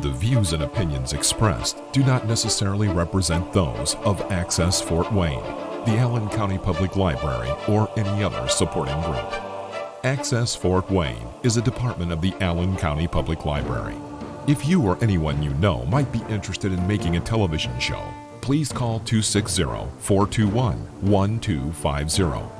The views and opinions expressed do not necessarily represent those of Access Fort Wayne, the Allen County Public Library, or any other supporting group. Access Fort Wayne is a department of the Allen County Public Library. If you or anyone you know might be interested in making a television show, please call 260-421-1250.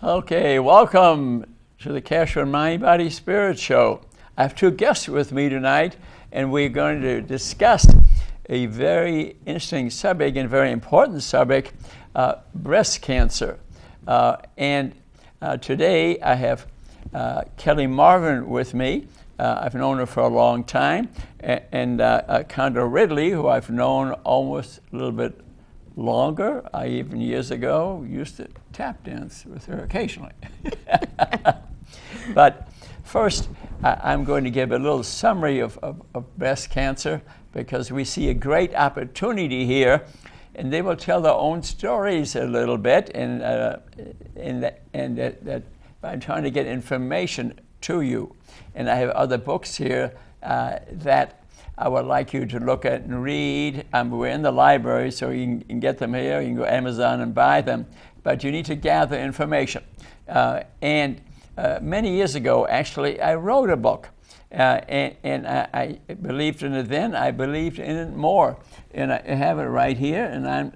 Okay, welcome to the Cashel Mind, Body, Spirit Show. I have two guests with me tonight, and we're going to discuss a very interesting subject and very important subject, breast cancer. Today I have Kelly Marvin with me. I've known her for a long time, and Conda Ridley, who I've known almost a little bit longer. I even years ago used to tap dance with her occasionally. But first, I'm going to give a little summary of breast cancer, because we see a great opportunity here, and they will tell their own stories a little bit, and that by trying to get information to you. And I have other books here that I would like you to look at and read. We're in the library, so you can get them here. You can go to Amazon and buy them. But you need to gather information. Many years ago, actually, I wrote a book. And I believed in it then. I believed in it more. And I have it right here. And I'm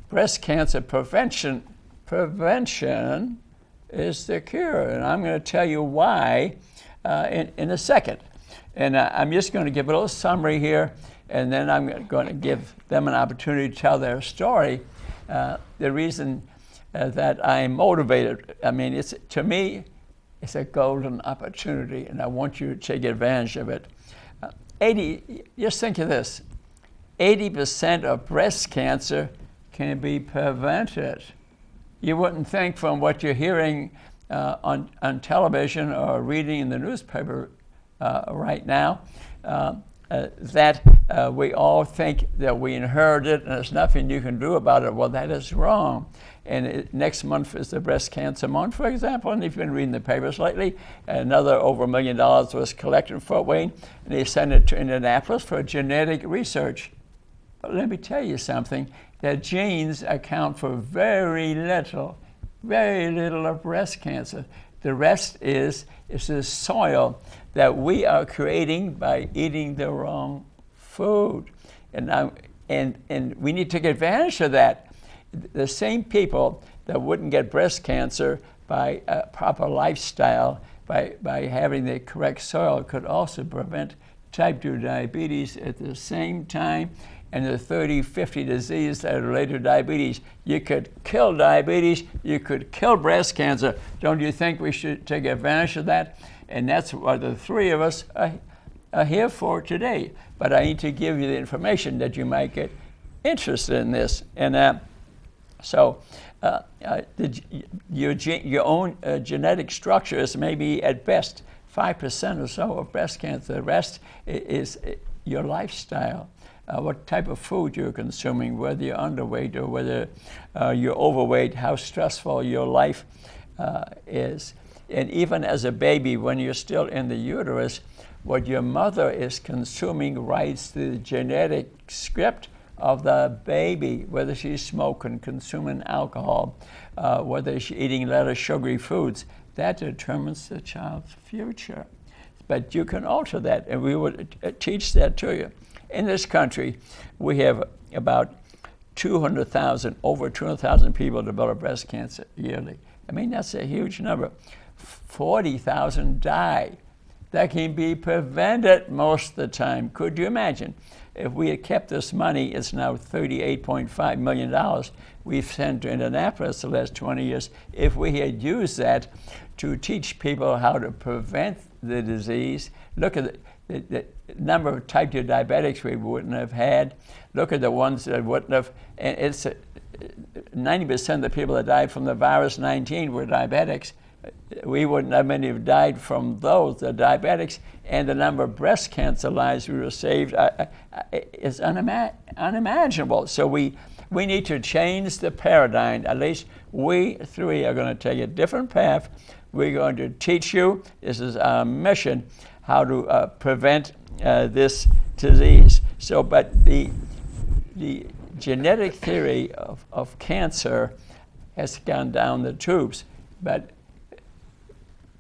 breast cancer prevention is the cure. And I'm going to tell you why in a second. And I'm just going to give a little summary here, and then I'm going to give them an opportunity to tell their story. The reason that I'm motivated, I mean, to me, it's a golden opportunity, and I want you to take advantage of it. Just think of this, 80% of breast cancer can be prevented. You wouldn't think from what you're hearing on television or reading in the newspaper right now, that we all think that we inherit it and there's nothing you can do about it. Well, that is wrong. And next month is the breast cancer month, for example, and if you've been reading the papers lately, another over $1 million was collected in Fort Wayne, and they sent it to Indianapolis for genetic research. But let me tell you something, that genes account for very little of breast cancer. The rest is the soil that we are creating by eating the wrong food. And we need to take advantage of that. The same people that wouldn't get breast cancer by a proper lifestyle, by having the correct soil, could also prevent type 2 diabetes at the same time, and the 30, 50 diseases that are related to diabetes. You could kill diabetes, you could kill breast cancer. Don't you think we should take advantage of that? And that's what the three of us are here for today. But I need to give you the information that you might get interested in this. And your own genetic structure is maybe at best 5% or so of breast cancer. The rest is your lifestyle. What type of food you're consuming, whether you're underweight or whether you're overweight, how stressful your life is. And even as a baby, when you're still in the uterus, what your mother is consuming writes the genetic script of the baby, whether she's smoking, consuming alcohol, whether she's eating a lot of sugary foods. That determines the child's future. But you can alter that, and we will teach that to you. In this country, we have about 200,000, over 200,000 people develop breast cancer yearly. I mean, that's a huge number. 40,000 die. That can be prevented most of the time. Could you imagine if we had kept this money, it's now $38.5 million we've sent to Indianapolis the last 20 years. If we had used that to teach people how to prevent the disease, look at the number of type 2 diabetics we wouldn't have had. Look at the ones that wouldn't have, and it's 90% of the people that died from the virus 19 were diabetics. We wouldn't have many have died from those, the diabetics, and the number of breast cancer lives we were saved is unimaginable. So we need to change the paradigm. At least we three are going to take a different path. We're going to teach you, this is our mission, how to prevent this disease. So, but the genetic theory of cancer has gone down the tubes, but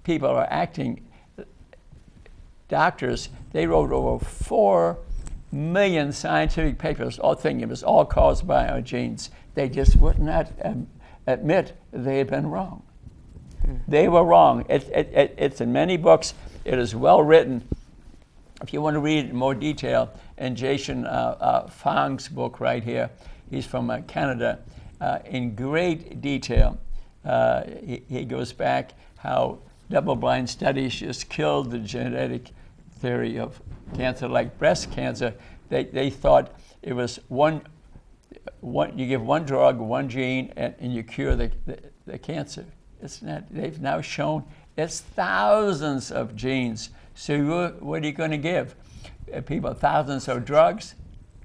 people are acting, doctors, they wrote over 4 million scientific papers, all thinking it was all caused by our genes. They just would not admit they had been wrong. They were wrong. It's in many books. It is well written. If you want to read it in more detail, in Jason Fang's book right here, he's from Canada, in great detail, he goes back how double-blind studies just killed the genetic theory of cancer, like breast cancer. They thought it was one you give one drug, one gene, and you cure the cancer. It's not. They've now shown it's thousands of genes. So what are you going to give people? Thousands of drugs?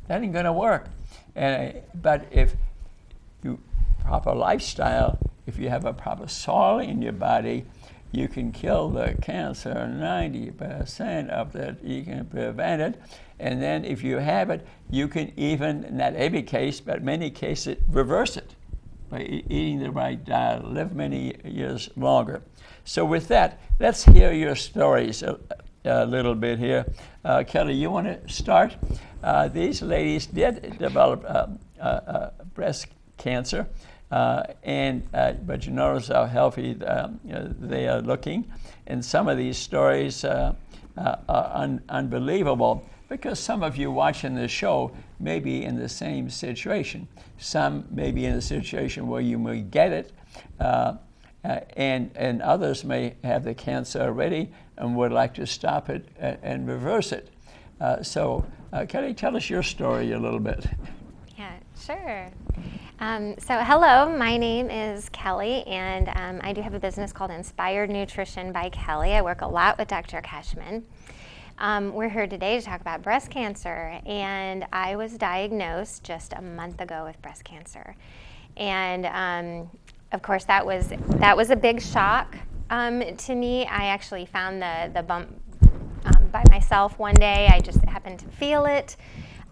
That ain't going to work. But if you proper lifestyle, if you have a proper soil in your body, you can kill the cancer. 90% of it, you can prevent it. And then if you have it, you can even, not every case, but many cases, reverse it by eating the right diet, live many years longer. So with that, let's hear your stories a little bit here. Kelly, you want to start? These ladies did develop breast cancer, but you notice how healthy they are looking. And some of these stories are unbelievable, because some of you watching this show may be in the same situation. Some may be in a situation where you may get it, and others may have the cancer already and would like to stop it and reverse it. So Kelly, tell us your story a little bit. Yeah, sure. So hello, my name is Kelly, and I do have a business called Inspired Nutrition by Kelly. I work a lot with Dr. Cashman. We're here today to talk about breast cancer, and I was diagnosed just a month ago with breast cancer. And of course, that was a big shock to me. I actually found the bump by myself one day. I just happened to feel it.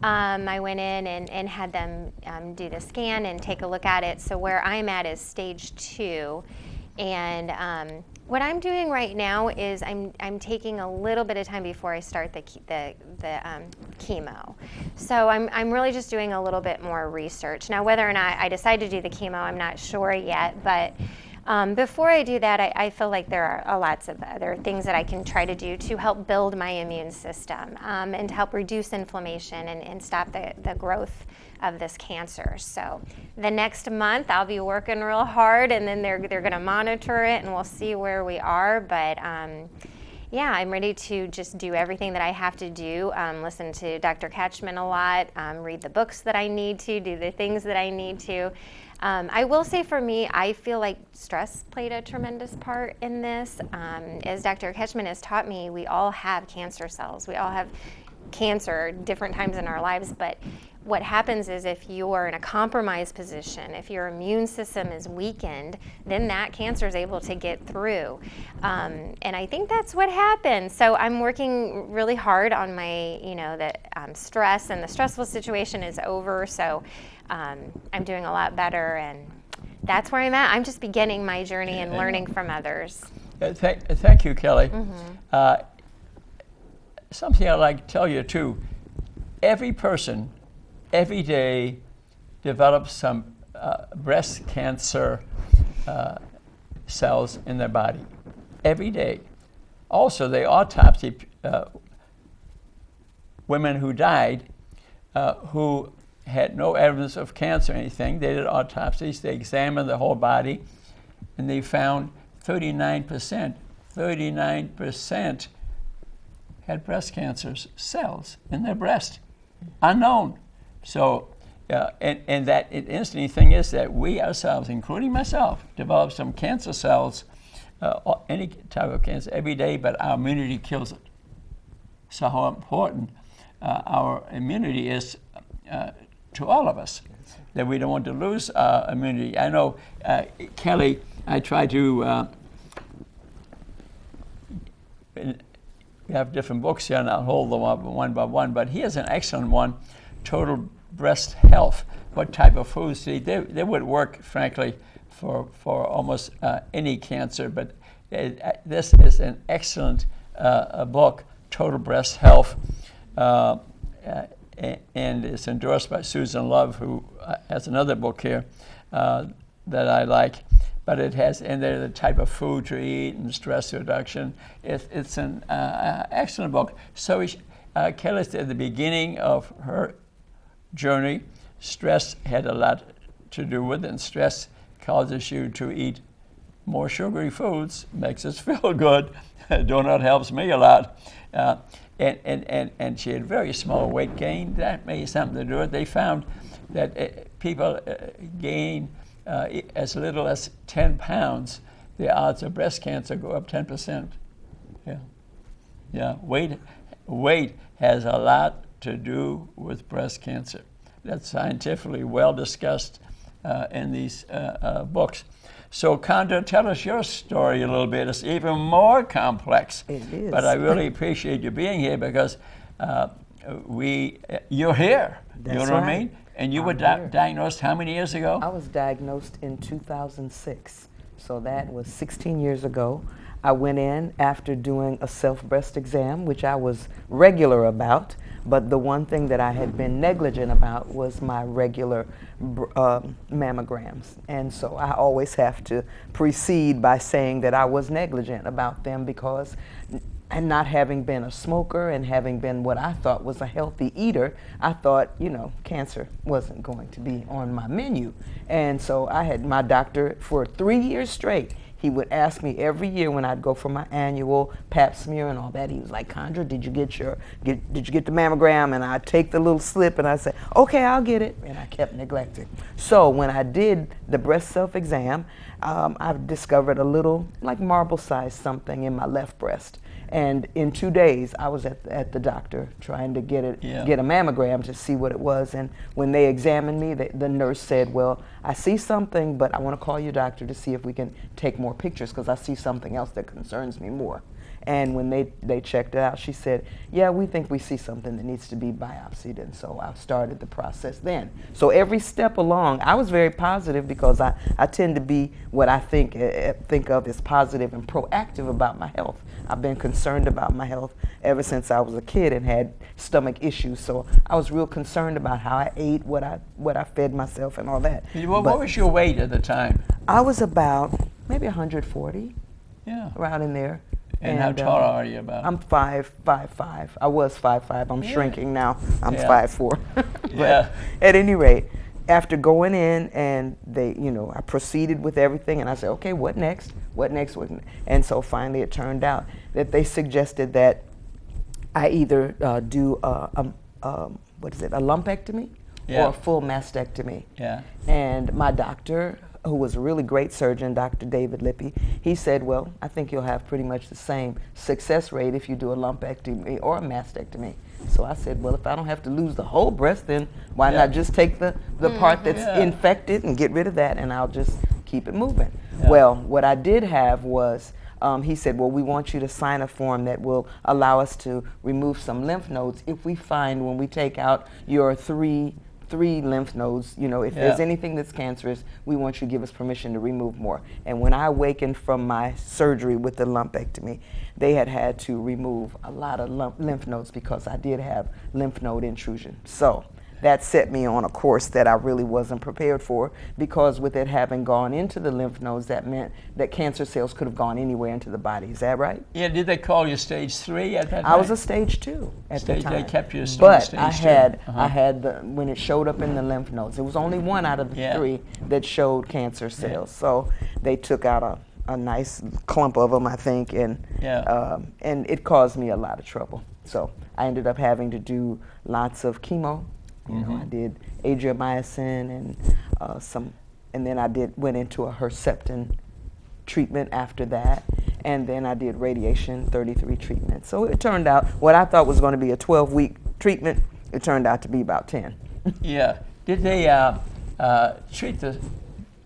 I went in and had them do the scan and take a look at it. So where I'm at is stage 2, and what I'm doing right now is I'm taking a little bit of time before I start the chemo. So I'm really just doing a little bit more research. Now, whether or not I decide to do the chemo, I'm not sure yet, but before I do that, I feel like there are lots of other things that I can try to do to help build my immune system and to help reduce inflammation and stop the growth of this cancer. So the next month I'll be working real hard, and then they're going to monitor it, and we'll see where we are. But yeah, I'm ready to just do everything that I have to do, listen to Dr. Cashman a lot, read the books that I need to, do the things that I need to. I will say for me, I feel like stress played a tremendous part in this. As Dr. Cashman has taught me, we all have cancer cells. We all have cancer different times in our lives, but what happens is if you're in a compromised position, if your immune system is weakened, then that cancer is able to get through. And I think that's what happened. So I'm working really hard on my, stress, and the stressful situation is over. So I'm doing a lot better, and that's where I'm at. I'm just beginning my journey and learning from others. Thank you, Kelly. Mm-hmm. Something I'd like to tell you too, every person every day develops some breast cancer cells in their body. Every day. Also, they autopsy women who died. who had no evidence of cancer or anything. They did autopsies, they examined the whole body, and they found 39% had breast cancer cells in their breast, unknown. So, and that interesting thing is that we ourselves, including myself, develop some cancer cells, any type of cancer every day, but our immunity kills it. So how important our immunity is to all of us, that we don't want to lose our immunity. I know, Kelly, I try to, we have different books here, and I'll hold them up one by one, but here's an excellent one, Total Breast Health. What type of foods to eat? They would work, frankly, for almost any cancer, but this is an excellent book, Total Breast Health, and it's endorsed by Susan Love, who has another book here that I like. But it has in there the type of food to eat and stress reduction. It's an excellent book. So Kelly said at the beginning of her journey, stress had a lot to do with it, and stress causes you to eat more sugary foods, makes us feel good. Donut helps me a lot. And she had very small weight gain. That may have something to do with it. They found that people gain as little as 10 pounds, the odds of breast cancer go up 10%. Yeah. Weight has a lot to do with breast cancer. That's scientifically well discussed in these books. So, Conda, tell us your story a little bit. It's even more complex. It is. But I really appreciate you being here because you're here. That's you know what I right. mean? And you were here. diagnosed how many years ago? I was diagnosed in 2006, so that was 16 years ago. I went in after doing a self-breast exam, which I was regular about, but the one thing that I had been negligent about was my regular mammograms. And so I always have to precede by saying that I was negligent about them because, and not having been a smoker and having been what I thought was a healthy eater, I thought, cancer wasn't going to be on my menu. And so I had my doctor for 3 years straight. He would ask me every year when I'd go for my annual pap smear and all that. He was like, Condra, did you get the mammogram? And I'd take the little slip and I'd say, okay, I'll get it. And I kept neglecting. So when I did the breast self-exam, I discovered a little, like marble-sized something in my left breast. And in 2 days, I was at the doctor trying to get a mammogram to see what it was. And when they examined me, the nurse said, well, I see something, but I want to call your doctor to see if we can take more pictures because I see something else that concerns me more. And when they checked it out, she said, yeah, we think we see something that needs to be biopsied. And so I started the process then. So every step along, I was very positive because I tend to be what I think of as positive and proactive about my health. I've been concerned about my health ever since I was a kid and had stomach issues. So I was real concerned about how I ate, what I fed myself and all that. What was your weight at the time? I was about maybe 140, around in there. And how tall are you about? I'm 5'5". I was 5'5". I'm shrinking now. I'm Yeah. 5'4". Yeah. At any rate, after going in and I proceeded with everything and I said, okay, what next? What next? And so finally it turned out that they suggested that I either do a lumpectomy or a full mastectomy. Yeah. And my doctor, who was a really great surgeon, Dr. David Lippy, he said, well, I think you'll have pretty much the same success rate if you do a lumpectomy or a mastectomy. So I said, well, if I don't have to lose the whole breast, then why not just take the part that's infected and get rid of that, and I'll just keep it moving. Yeah. Well, what I did have was, he said, well, we want you to sign a form that will allow us to remove some lymph nodes if we find when we take out your three lymph nodes, if there's anything that's cancerous, we want you to give us permission to remove more. And when I awakened from my surgery with the lumpectomy, they had to remove a lot of lymph nodes because I did have lymph node intrusion. So that set me on a course that I really wasn't prepared for, because with it having gone into the lymph nodes, that meant that cancer cells could have gone anywhere into the body. Is that right? Yeah, did they call you stage 3 at that time? I was a stage 2 at the time. They kept you but stage I 2. had when it showed up in the lymph nodes, it was only one out of the 3 that showed cancer cells. So they took out a nice clump of them, I think, and it caused me a lot of trouble. So I ended up having to do lots of chemo. You know, I did adriamycin and and then I went into a Herceptin treatment after that, and then I did radiation 33 treatments. So it turned out what I thought was going to be a 12-week treatment, it turned out to be about 10. Yeah. Did they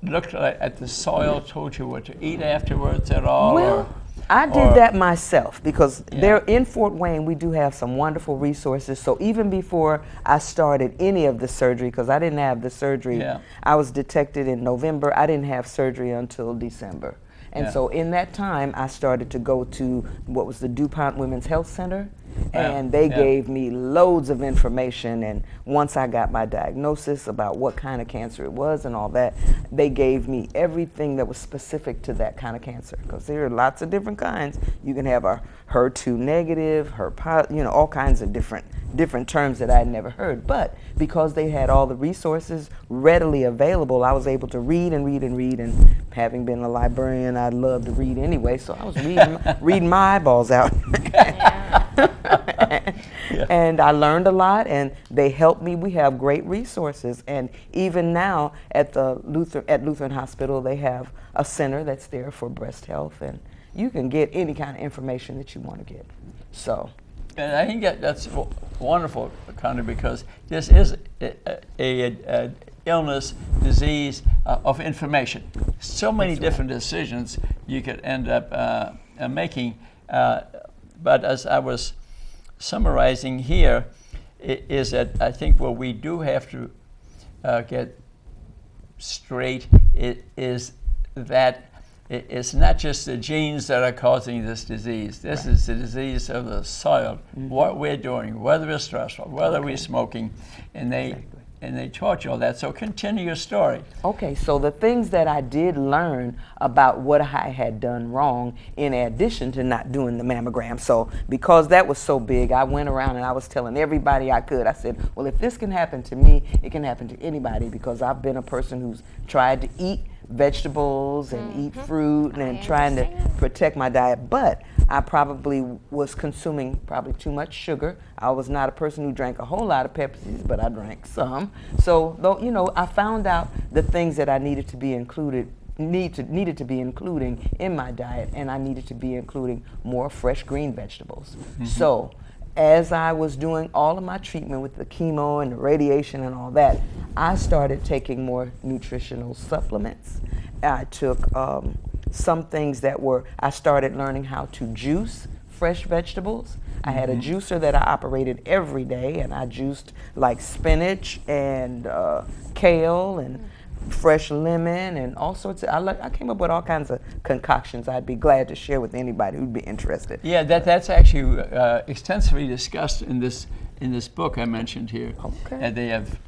look at the soil, told you what to eat afterwards at all? Well, I did that myself, because there in Fort Wayne we do have some wonderful resources. So even before I started any of the surgery, because I didn't have the surgery, I was detected in November. I didn't have surgery until December. And so in that time, I started to go to what was the DuPont Women's Health Center, and they gave me loads of information. And once I got my diagnosis about what kind of cancer it was and all that, they gave me everything that was specific to that kind of cancer, because there are lots of different kinds. You can have a HER2 negative, all kinds of different terms that I had never heard. But because they had all the resources readily available, I was able to read and read and read. And having been a librarian, I love to read anyway, so I was reading my eyeballs out. And I learned a lot, and they helped me. We have great resources, and even now at Lutheran Hospital, they have a center that's there for breast health, and you can get any kind of information that you want to get. So. And I think that's wonderful, Connie, because this is a illness, disease of information. So many different decisions you could end up making. But as I was summarizing here, is that I think what we do have to get straight is that it's not just the genes that are causing this disease. This is the disease of the soil, what we're doing, whether it's stressful, whether we're smoking, and they taught you all that. So continue your story. Okay, so the things that I did learn about what I had done wrong, in addition to not doing the mammogram. So because that was so big, I went around and I was telling everybody I could. I said, well, if this can happen to me, it can happen to anybody, because I've been a person who's tried to eat vegetables and eat fruit and trying to protect my diet, but I probably was consuming too much sugar. I was not a person who drank a whole lot of Pepsis, but I drank some. So I found out the things that I needed to be including in my diet, and I needed to be including more fresh green vegetables. So as I was doing all of my treatment with the chemo and the radiation and all that, I started taking more nutritional supplements. I took some things I started learning how to juice fresh vegetables. I had a juicer that I operated every day, and I juiced like spinach and kale and fresh lemon and all sorts of. I came up with all kinds of concoctions I'd be glad to share with anybody who'd be interested. Yeah, that's actually extensively discussed in this book I mentioned here. Okay. And they have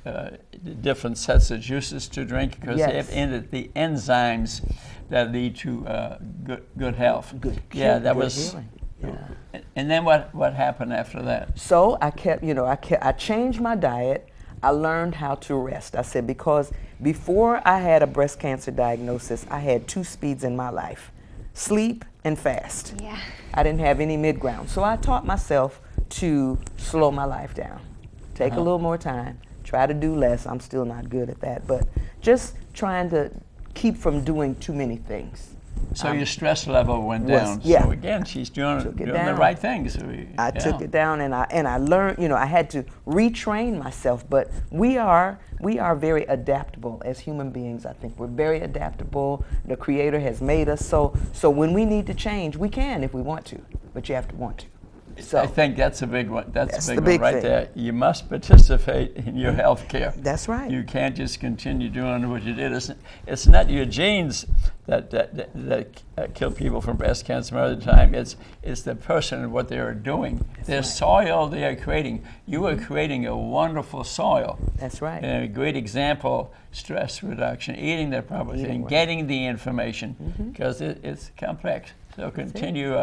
different sets of juices to drink, because they have the enzymes that lead to good health. That was. Healing. And then what happened after that? So I changed my diet. I learned how to rest. I said, because before I had a breast cancer diagnosis, I had 2 speeds in my life: sleep and fast. Yeah. I didn't have any mid-ground. So I taught myself to slow my life down, take a little more time, try to do less. I'm still not good at that, but just trying to keep from doing too many things. So your stress level went down. So again, she's doing the right things. I took it down, and I learned. I had to retrain myself. But we are very adaptable as human beings. I think we're very adaptable. The Creator has made us so when we need to change, we can if we want to. But you have to want to. So I think that's a big one. That's a big the one big right thing. there. You must participate in your health care. That's right. You can't just continue doing what you did. It's not your genes that kill people from breast cancer most of the time. It's the person and what they are doing. Their soil they are creating. You are creating a wonderful soil. That's right. And a great example, stress reduction, eating the proper thing, right. getting the information, because it's complex. So continue.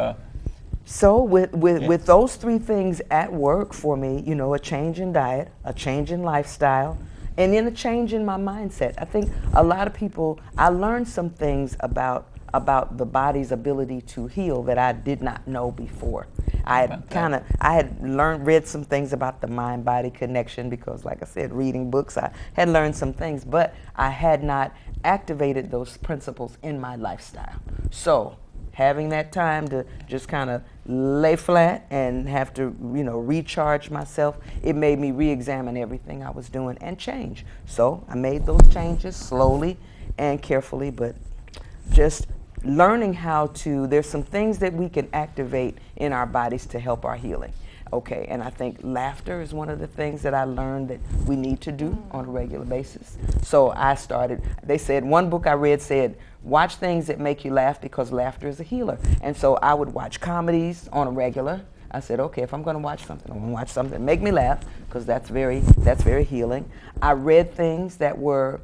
So with those three things at work for me, you know, a change in diet, a change in lifestyle, and then a change in my mindset. I think a lot of people, I learned some things about the body's ability to heal that I did not know before. I had read some things about the mind-body connection because, like I said, reading books, I had learned some things, but I had not activated those principles in my lifestyle. So having that time to just kind of lay flat and have to, you know, recharge myself, it made me re-examine everything I was doing and change. So I made those changes slowly and carefully, but just learning how to, there's some things that we can activate in our bodies to help our healing. Okay, and I think laughter is one of the things that I learned that we need to do on a regular basis. So I started, they said, one book I read said, watch things that make you laugh because laughter is a healer. And so I would watch comedies on a regular. I said, okay, if I'm going to watch something, I'm going to watch something that make me laugh because that's very healing. I read things that were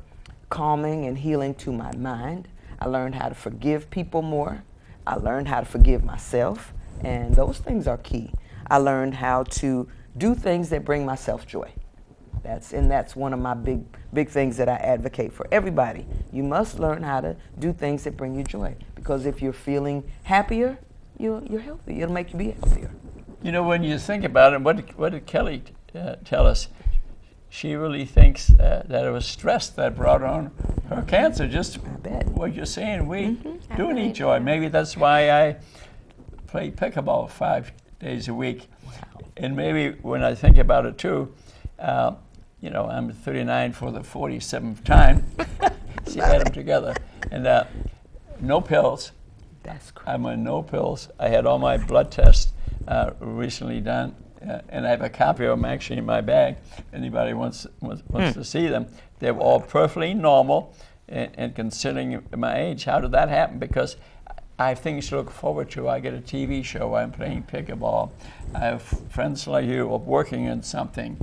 calming and healing to my mind. I learned how to forgive people more. I learned how to forgive myself, and those things are key. I learned how to do things that bring myself joy. That's one of my big things that I advocate for everybody. You must learn how to do things that bring you joy, because if you're feeling happier, you're healthy. It'll make you be healthier. You know, when you think about it, what did Kelly tell us? She really thinks that it was stress that brought on her cancer. Just what you're saying, we do need joy. Maybe that's why I play pickleball 5 days a week. Wow. And maybe when I think about it too, you know, I'm 39 for the 47th time. See, add them together. And no pills. That's great. I'm on no pills. I had all my blood tests recently done. And I have a copy of them actually in my bag. Anybody wants to see them. They're all perfectly normal. And considering my age, how did that happen? Because I have things to look forward to. I get a TV show. I'm playing pickleball. I have friends like you working on something.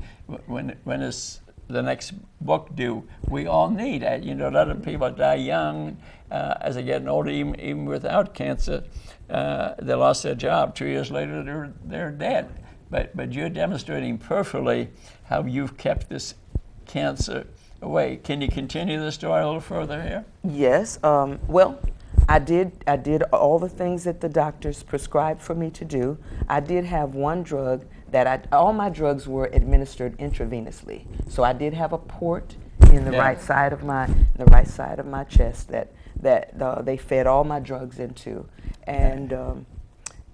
When is the next book due? We all need it. You know, a lot of people die young as they get older, even without cancer. They lost their job. 2 years later, they're dead. But you're demonstrating perfectly how you've kept this cancer away. Can you continue the story a little further here? Yes. Well, I did all the things that the doctors prescribed for me to do. I did have one drug that all my drugs were administered intravenously. So I did have a port in the right side of my chest that they fed all my drugs into. And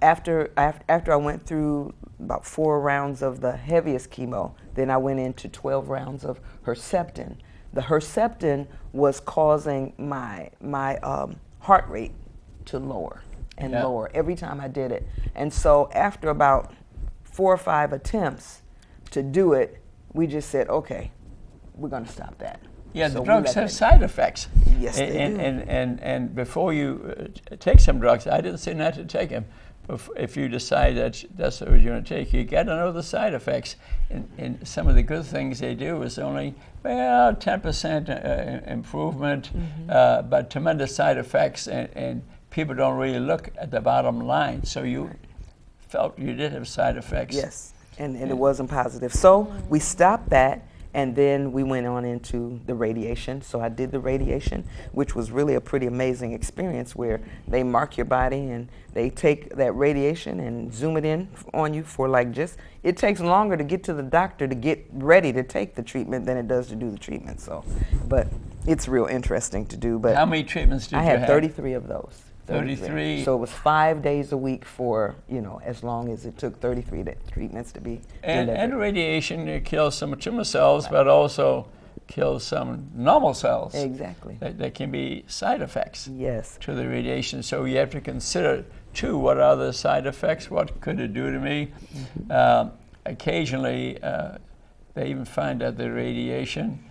after I went through about 4 rounds of the heaviest chemo, then I went into 12 rounds of Herceptin. The Herceptin was causing my heart rate to lower and lower every time I did it. And so after about 4 or 5 attempts to do it, we just said, okay, we're going to stop that. Yeah, so the drugs have side effects. Yes, they do. And before you take some drugs, I didn't say not to take them. If you decide that's what you're going to take, you got to know the side effects. And some of the good things they do is only 10% improvement, but tremendous side effects, and people don't really look at the bottom line. So you felt you did have side effects. Yes, and it wasn't positive. So we stopped that. And then we went on into the radiation. So I did the radiation, which was really a pretty amazing experience, where they mark your body and they take that radiation and zoom it in on you for it takes longer to get to the doctor to get ready to take the treatment than it does to do the treatment. So, but it's real interesting to do. But how many treatments did you have? I had 33 of those. 33. So it was 5 days a week for, as long as it took 33 treatments to be delivered. And radiation kills some tumor cells, but also kills some normal cells. Exactly. There can be side effects to the radiation. So you have to consider two, what are the side effects? What could it do to me? Occasionally, they even find that the radiation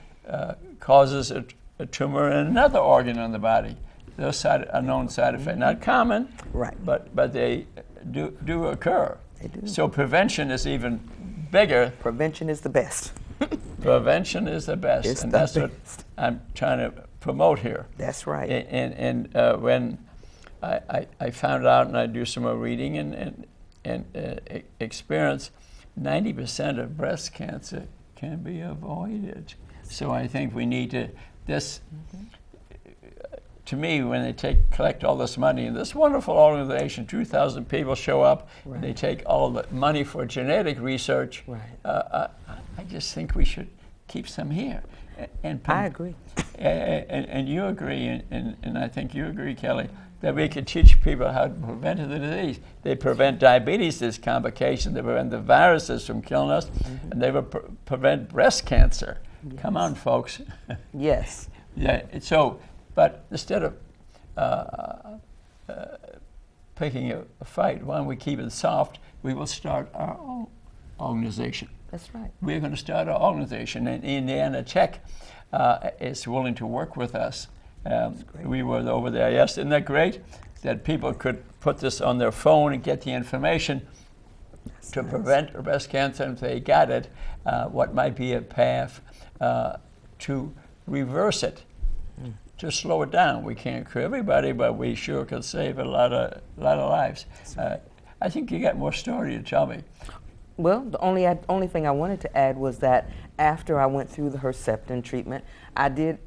causes a tumor in another organ in the body. Those are known side effects. Not common, Right. but they do occur. They do. So prevention is even bigger. Prevention is the best. Prevention is the best, It's and the that's what best. I'm trying to promote here. That's right. And when I found out, and I do some more reading and experience, 90% of breast cancer can be avoided. So I think we need to, to me, when they collect all this money, and this wonderful organization, 2,000 people show up, Right. and they take all the money for genetic research, Right. I just think we should keep some here. And I agree. and you agree, and I think you agree, Kelly, that we could teach people how to prevent the disease. They prevent diabetes, this complication. They prevent the viruses from killing us, and they will prevent breast cancer. Yes. Come on, folks. Yes. Yeah. So, but instead of picking a fight, why don't we keep it soft? We will start our own organization. That's right. We're going to start our organization, and Indiana Tech is willing to work with us. We were over there yesterday. Isn't that great? That people could put this on their phone and get the information to prevent breast cancer. And if they got it, what might be a path to reverse it, to slow it down. We can't cure everybody, but we sure could save a lot of lives. I think you got more story to tell me. Well, the only thing I wanted to add was that after I went through the Herceptin treatment, I did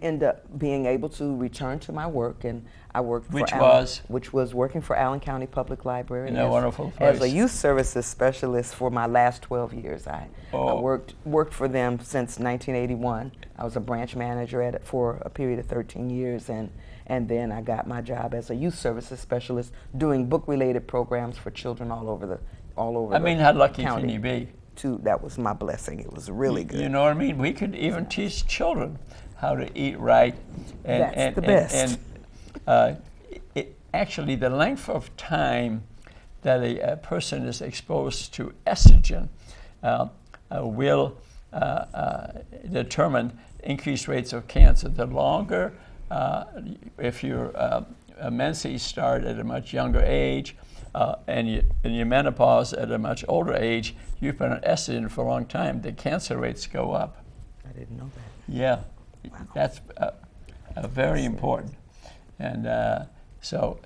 end up being able to return to my work, and I worked which was working for Allen County Public Library. In a wonderful place. As a youth services specialist for my last 12 years. I worked for them since 1981. I was a branch manager for a period of 13 years, and then I got my job as a youth services specialist doing book-related programs for children all over the I mean, how lucky county. can you be? That was my blessing. It was really good. You know what I mean? We could even teach children how to eat right. That's the best. Actually, the length of time that a person is exposed to estrogen will determine increased rates of cancer. The longer, if your menses start at a much younger age, and your menopause at a much older age, you've been on estrogen for a long time, the cancer rates go up. I didn't know that. Yeah, Wow. that's very important. And so,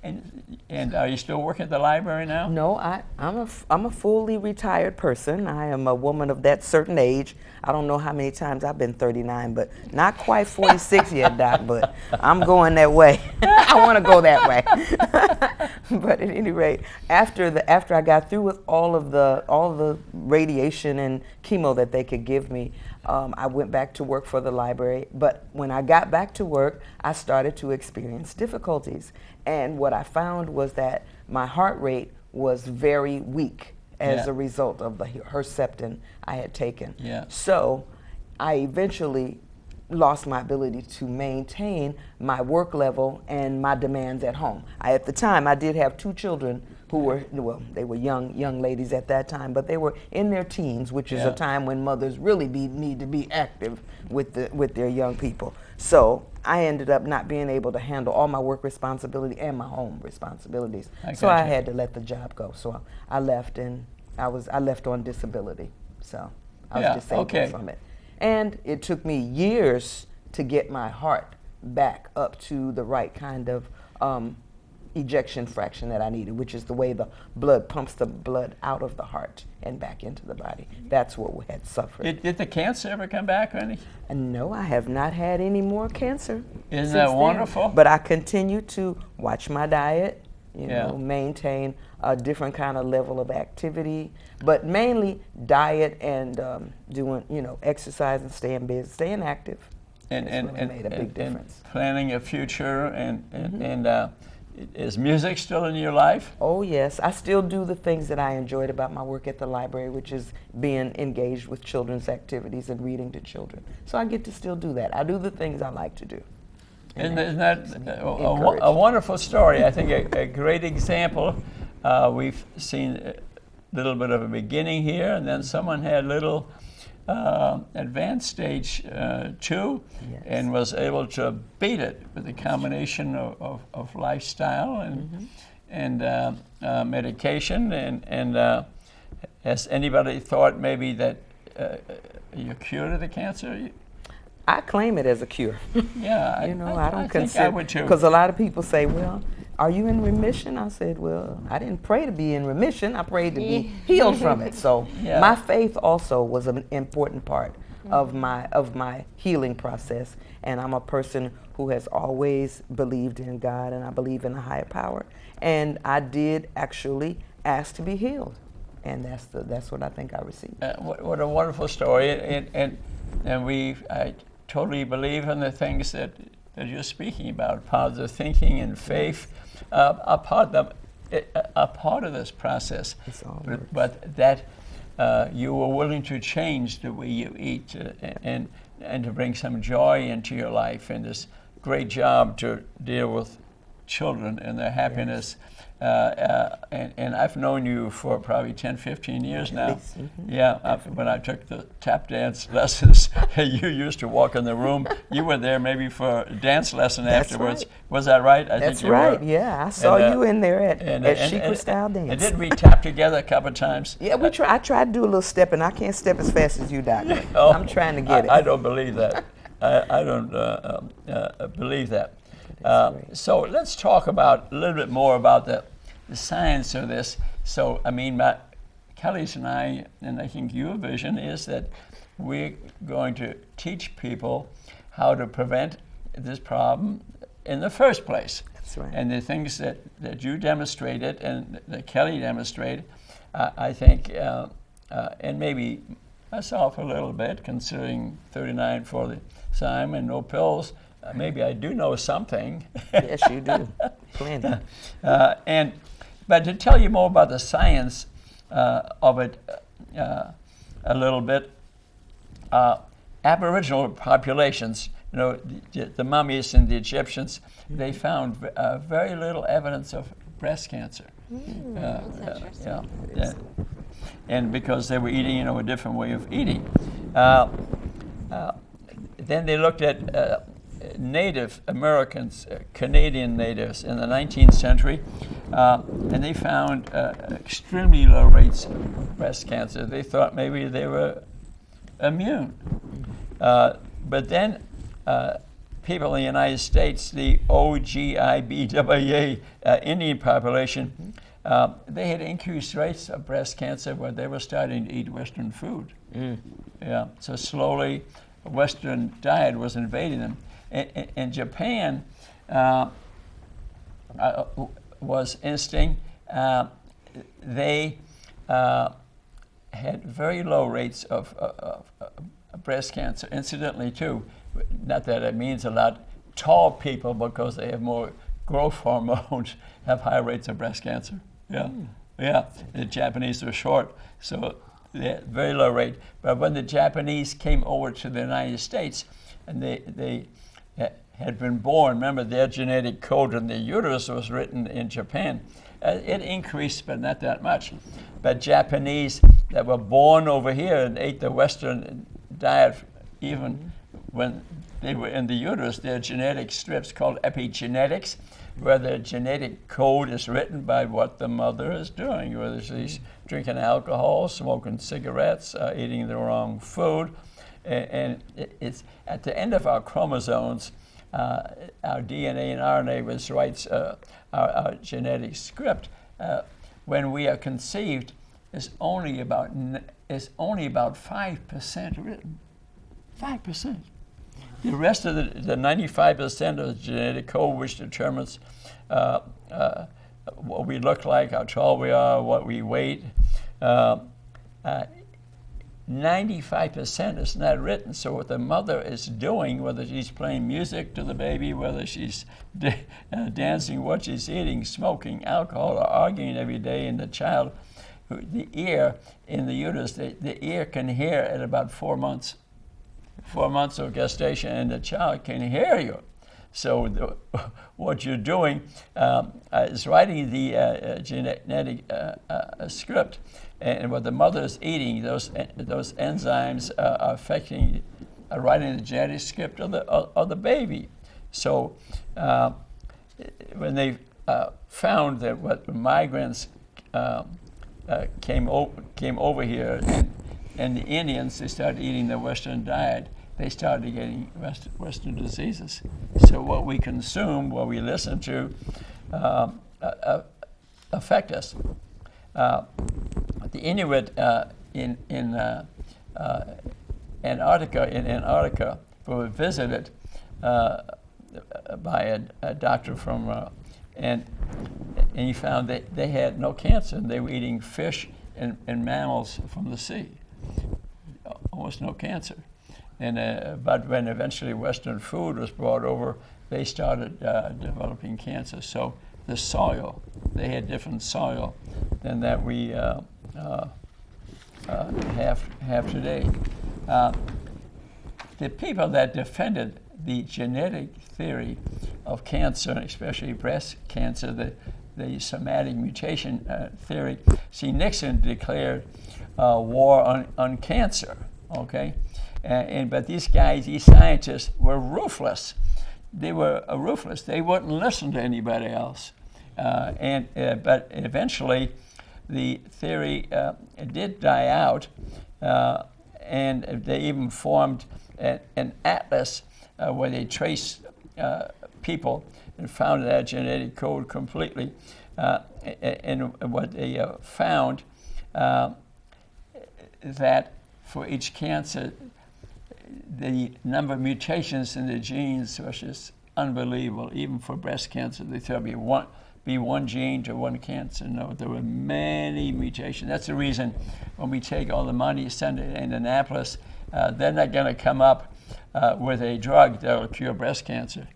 and are you still working at the library now? No, I'm a fully retired person. I am a woman of that certain age. I don't know how many times I've been 39, but not quite 46 yet, Doc, but I'm going that way. I want to go that way. But at any rate, after I got through with all the radiation and chemo that they could give me, I went back to work for the library. But when I got back to work, I started to experience difficulties. And what I found was that my heart rate was very weak as a result of the Herceptin I had taken. Yeah. So I eventually lost my ability to maintain my work level and my demands at home. At the time, I did have two children who were, well, they were young ladies at that time, but they were in their teens, which is a time when mothers really need to be active with their young people. So I ended up not being able to handle all my work responsibility and my home responsibilities. So I had to let the job go. So I left, and I left on disability. So I was disabled from it. And it took me years to get my heart back up to the right kind of ejection fraction that I needed, which is the way the blood pumps the blood out of the heart and back into the body. That's what we had suffered. Did the cancer ever come back, honey? And no, I have not had any more cancer. Isn't that wonderful? But I continue to watch my diet, you know, maintain a different kind of level of activity, but mainly diet and doing, exercise and staying busy, staying active. And really made a big difference. Planning a future and is music still in your life? Oh yes, I still do the things that I enjoyed about my work at the library, which is being engaged with children's activities and reading to children. So I get to still do that. I do the things I like to do. Isn't that a encouraged. wonderful story? I think a great example. We've seen a little bit of a beginning here, and then someone had little advanced stage 2 Yes. and was able to beat it with a combination of lifestyle and medication. And has anybody thought maybe that you're cured of the cancer? I claim it as a cure. Yeah, You know, I don't think consider, I would too. because a lot of people say, well, are you in remission? I said, well, I didn't pray to be in remission. I prayed to be healed from it. So Yeah. my faith also was an important part of my healing process. And I'm a person who has always believed in God, and I believe in a higher power. And I did actually ask to be healed. And that's what I think I received. What a wonderful story, and I totally believe in the things that you're speaking about. Positive thinking and faith are part of this process. It's all But that you were willing to change the way you eat and to bring some joy into your life, and this great job to deal with children and their happiness. And I've known you for probably 10, 15 years now. Yeah, when I took the tap dance lessons, you used to walk in the room. You were there maybe for a dance lesson That's afterwards. right. Was that right? I That's think you right. were. Yeah, I saw And, you in there at Secret Style Dance. And didn't we tap together a couple of times? Yeah, I tried to do a little step, and I can't step as fast as you, Doctor. Oh, I'm trying to get it. I don't believe that. I don't believe that. Great. So let's talk about a little bit more about the science of this. So, I mean, Kelly's and I think your vision is that we're going to teach people how to prevent this problem in the first place. That's right. And the things that you demonstrated and that Kelly demonstrated, I think, and maybe myself a little bit, considering 39 for the time and no pills, maybe I do know something. Yes, you do. Plenty. But to tell you more about the science of it a little bit, Aboriginal populations, you know, the mummies and the Egyptians, they found very little evidence of breast cancer. That's interesting. Yeah. And because they were eating, you know, a different way of eating. Then they looked at Native Americans, Canadian natives in the 19th century, and they found extremely low rates of breast cancer. They thought maybe they were immune. But then people in the United States, the OGIBWA Indian population, they had increased rates of breast cancer when they were starting to eat Western food. Yeah, so slowly a Western diet was invading them. In Japan was interesting. They had very low rates of breast cancer. Incidentally, too, not that it means a lot, tall people, because they have more growth hormones, have high rates of breast cancer. Yeah, yeah. The Japanese are short, so they had very low rate. But when the Japanese came over to the United States, and they had been born, remember their genetic code in the uterus was written in Japan. It increased, but not that much. But Japanese that were born over here and ate the Western diet, even when they were in the uterus, their genetic strips called epigenetics, where the genetic code is written by what the mother is doing, whether she's drinking alcohol, smoking cigarettes, eating the wrong food. And it's at the end of our chromosomes, our DNA and RNA writes our genetic script. When we are conceived, is only about 5% written. 5%. The rest of the 95% of the genetic code, which determines what we look like, how tall we are, what we weigh, 95% is not written. So what the mother is doing, whether she's playing music to the baby, whether she's dancing, what she's eating, smoking, alcohol, or arguing every day, and the child, the ear in the uterus, the ear can hear at about 4 months. 4 months of gestation, and the child can hear you. So what you're doing is writing the genetic script, and what the mother is eating, those enzymes are affecting writing the genetic script of the baby. So when they found that what migrants came over here, and the Indians, they started eating the Western diet, they started getting Western diseases. So what we consume, what we listen to, affect us. The Inuit in Antarctica were visited by a doctor from, and he found that they had no cancer. They were eating fish and mammals from the sea, almost no cancer. And but when eventually Western food was brought over, they started developing cancer. So the soil, they had different soil than that we have today. The people that defended the genetic theory of cancer, especially breast cancer, the somatic mutation theory. See, Nixon declared war on cancer, okay? But these guys, these scientists, were ruthless. They were ruthless. They wouldn't listen to anybody else. But eventually, the theory did die out, and they even formed an atlas where they traced people and found that genetic code completely. And what they found that for each cancer, the number of mutations in the genes was just unbelievable. Even for breast cancer, they thought it'd be one gene to one cancer. No, there were many mutations. That's the reason when we take all the money, send it to Indianapolis, they're not going to come up with a drug that will cure breast cancer.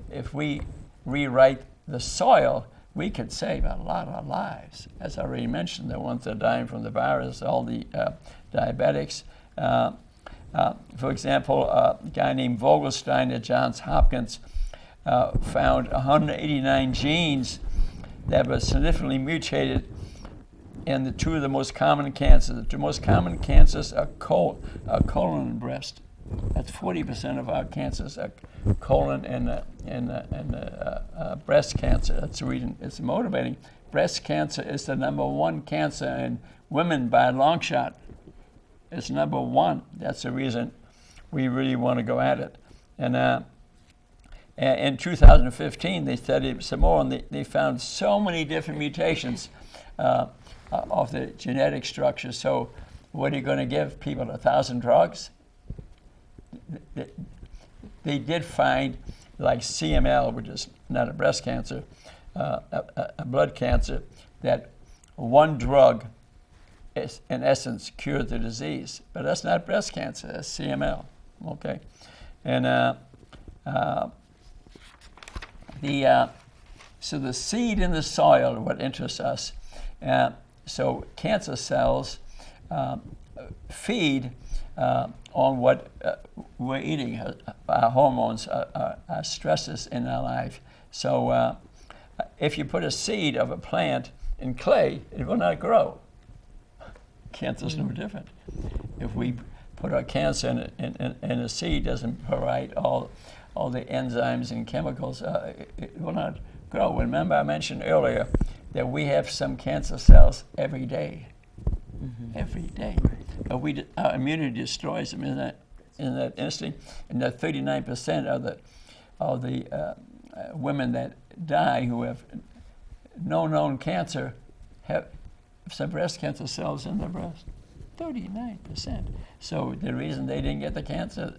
If we rewrite the soil, we could save a lot of lives. As I already mentioned, the ones that are dying from the virus, all the diabetics. For example, a guy named Vogelstein at Johns Hopkins found 189 genes that were significantly mutated in the two of the most common cancers. The two most common cancers are colon and breast. That's 40% of our cancers are colon and breast cancer. That's the reason it's motivating. Breast cancer is the #1 cancer in women by a long shot. It's #1. That's the reason we really want to go at it. And in 2015, they studied some more, and they found so many different mutations of the genetic structure. So what are you going to give people, 1,000 drugs? They did find, like CML, which is not a breast cancer, a blood cancer, that one drug is, in essence, cured the disease. But that's not breast cancer, that's CML, okay? And so the seed in the soil are what interests us. So cancer cells feed on what we're eating, our hormones, our stresses in our life. So if you put a seed of a plant in clay, it will not grow. Cancer is no different. If we put our cancer in a seed, doesn't provide all the enzymes and chemicals, it will not grow. Remember, I mentioned earlier that we have some cancer cells every day. Every day. But our immunity destroys them in that instinct. And that 39% of the women that die who have no known cancer have some breast cancer cells in their breast. 39%. So the reason they didn't get the cancer,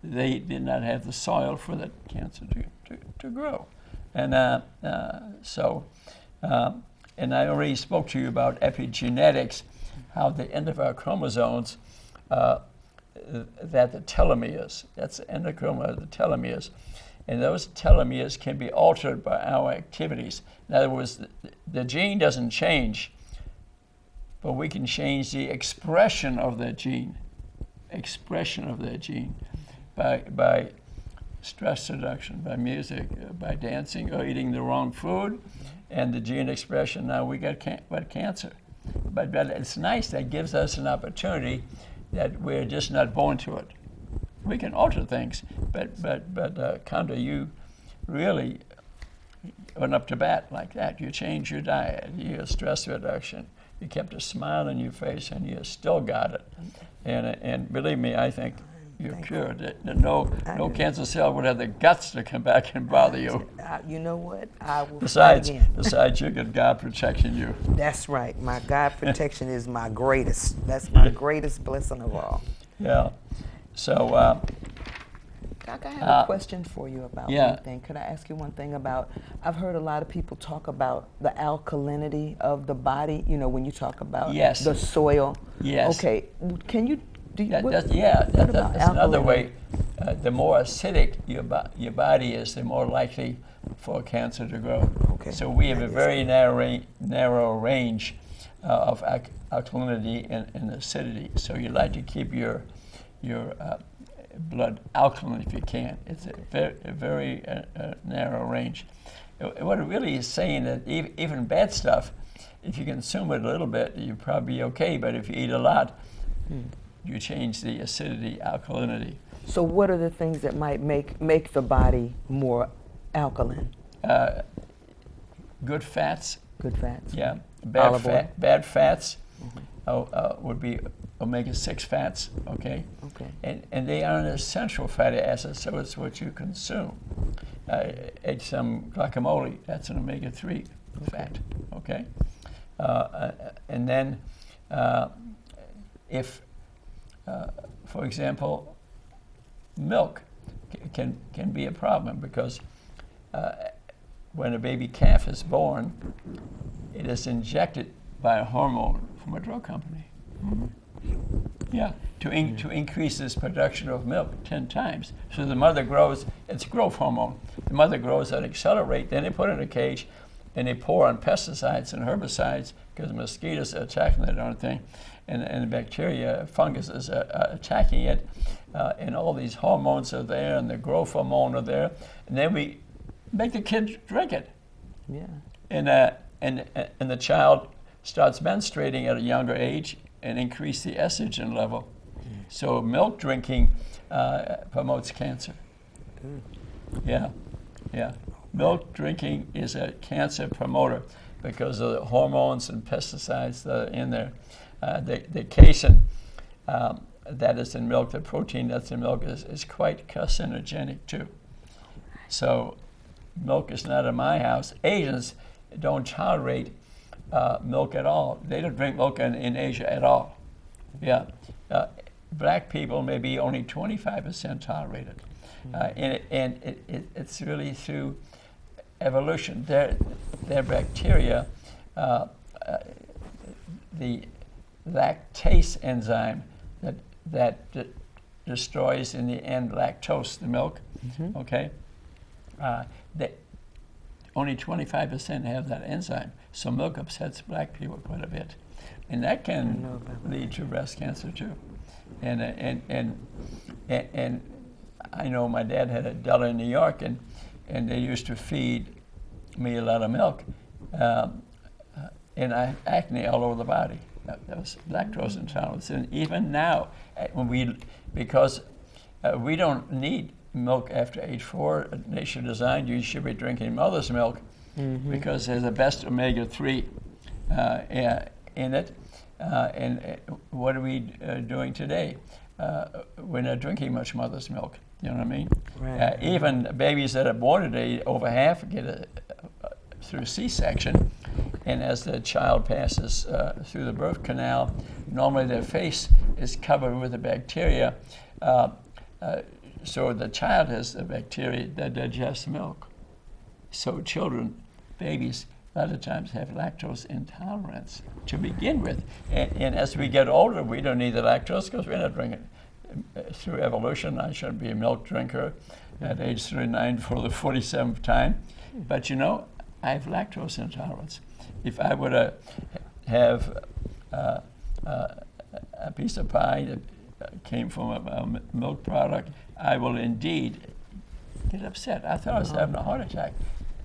they did not have the soil for that cancer to grow. And and I already spoke to you about epigenetics, how the end of our chromosomes, that the telomeres, that's the end of the telomeres, and those telomeres can be altered by our activities. In other words, the gene doesn't change, but we can change the expression of that gene. by stress reduction, by music, by dancing, or eating the wrong food, and the gene expression. Now we got cancer. But it's nice. That gives us an opportunity that we're just not born to it. We can alter things, but Kanda, you really went up to bat like that. You changed your diet, your stress reduction. You kept a smile on your face, and you still got it. And believe me, I think you're cured. No cancer cell would have the guts to come back and bother you. You know what? I will Besides, fight again. you got God protecting you. That's right. My God protection is my greatest. That's my greatest blessing of all. Yeah. So, Doc, I have a question for you about yeah. one thing. Could I ask you one thing about, I've heard a lot of people talk about the alkalinity of the body, you know, when you talk about Yes. the soil. Yes. Okay, can you, That's about another alkalinity? way. The more acidic your body is, the more likely for cancer to grow. Okay. So we have a That very narrow range of alkalinity and acidity. So you like to keep your blood alkaline if you can. It's a very narrow range. What it really is saying that even bad stuff, if you consume it a little bit, you're probably okay. But if you eat a lot, you change the acidity, alkalinity. So what are the things that might make the body more alkaline? Good fats. Good fats. Yeah. Olive oil. Bad fats would be omega-6 fats, okay? Okay. And they are an essential fatty acid, so it's what you consume. Eat some guacamole, that's an omega-3 fat, okay? And then if, for example, milk can be a problem because when a baby calf is born, it is injected by a hormone from a drug company. Yeah, to increase this production of milk 10 times. So the mother grows, it's growth hormone. The mother grows at an accelerate, then they put it in a cage, and they pour on pesticides and herbicides because mosquitoes are attacking that darn thing, and the bacteria, fungus is attacking it, and all these hormones are there, and the growth hormone are there, and then we make the kid drink it. Yeah. And the child starts menstruating at a younger age and increase the estrogen level. So milk drinking promotes cancer. Yeah. Milk drinking is a cancer promoter because of the hormones and pesticides that are in there. The casein that is in milk, the protein that's in milk is quite carcinogenic too. So milk is not in my house. Asians don't tolerate milk at all. They don't drink milk in Asia at all. Yeah. Black people maybe only 25% tolerate it. And it's really through evolution. Their bacteria, the lactase enzyme that destroys in the end lactose, the milk, okay? Only 25% have that enzyme. So milk upsets black people quite a bit. And that can lead to breast cancer too. And I know my dad had a deli in New York, and they used to feed me a lot of milk. And I had acne all over the body. That was lactose intolerance. And even now, because we don't need milk after age 4, nature designed you should be drinking mother's milk because there's the best omega-3 in it. And what are we doing today? We're not drinking much mother's milk. You know what I mean? Right. Even babies that are born today, over half get through C-section. And as the child passes through the birth canal, normally their face is covered with the bacteria. So the child has the bacteria that digest milk. So children, babies, a lot of times have lactose intolerance to begin with. And as we get older, we don't need the lactose because we're not drinking. Through evolution, I shouldn't be a milk drinker at age 39 for the 47th time. But you know, I have lactose intolerance. If I were to have a piece of pie came from a milk product, I will indeed get upset. I thought I was having a heart attack.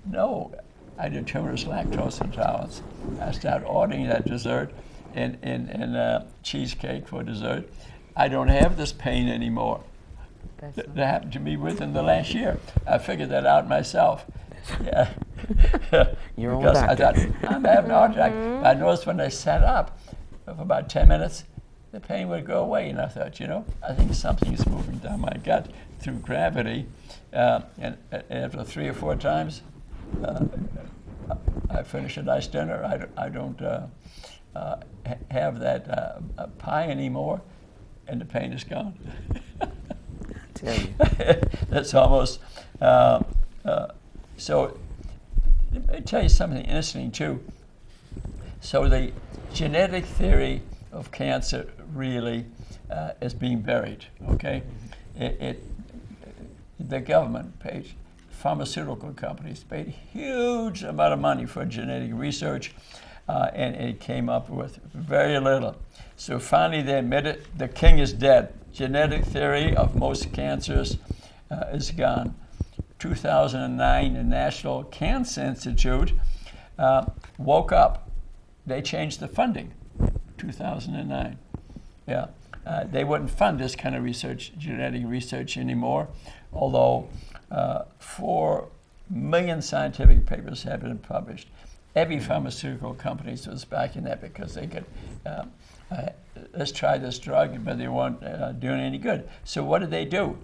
No, I determined it's lactose intolerance. I started ordering that dessert and cheesecake for dessert. I don't have this pain anymore. That happened to me within the last year. I figured that out myself. Yeah. Your own Because doctor. I thought, I'm having a heart attack. But I noticed when I sat up for about 10 minutes, the pain would go away. And I thought, I think something's moving down my gut through gravity. And after 3 or 4 times, I finish a nice dinner. I don't have that pie anymore, and the pain is gone. Tell you. That's almost. So let me tell you something interesting too. So the genetic theory of cancer really is being buried. Okay, the government paid, pharmaceutical companies paid a huge amount of money for genetic research, and it came up with very little. So finally they admitted the king is dead. Genetic theory of most cancers is gone. 2009, the National Cancer Institute woke up. They changed the funding. 2009. Yeah, they wouldn't fund this kind of research, genetic research anymore, although 4 million scientific papers have been published. Every pharmaceutical company was backing that because they could, let's try this drug, but they weren't doing any good. So what did they do?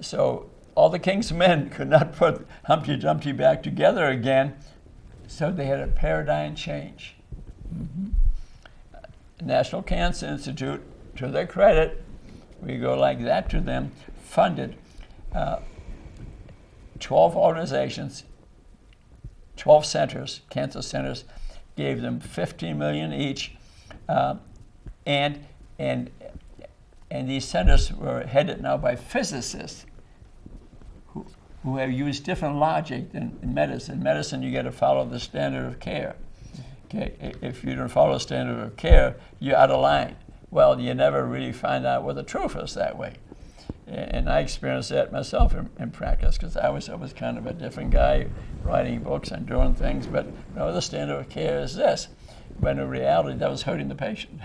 So all the king's men could not put Humpty Dumpty back together again, so they had a paradigm change. National Cancer Institute, to their credit, we go like that to them, funded 12 organizations, 12 centers, cancer centers, gave them $15 million each, and these centers were headed now by physicists who have used different logic than in medicine. In medicine, you got to follow the standard of care. Okay, if you don't follow the standard of care, you're out of line. Well, you never really find out what the truth is that way. And I experienced that myself in practice, because I was kind of a different guy, writing books and doing things, but no, the standard of care is this. When in reality, that was hurting the patient.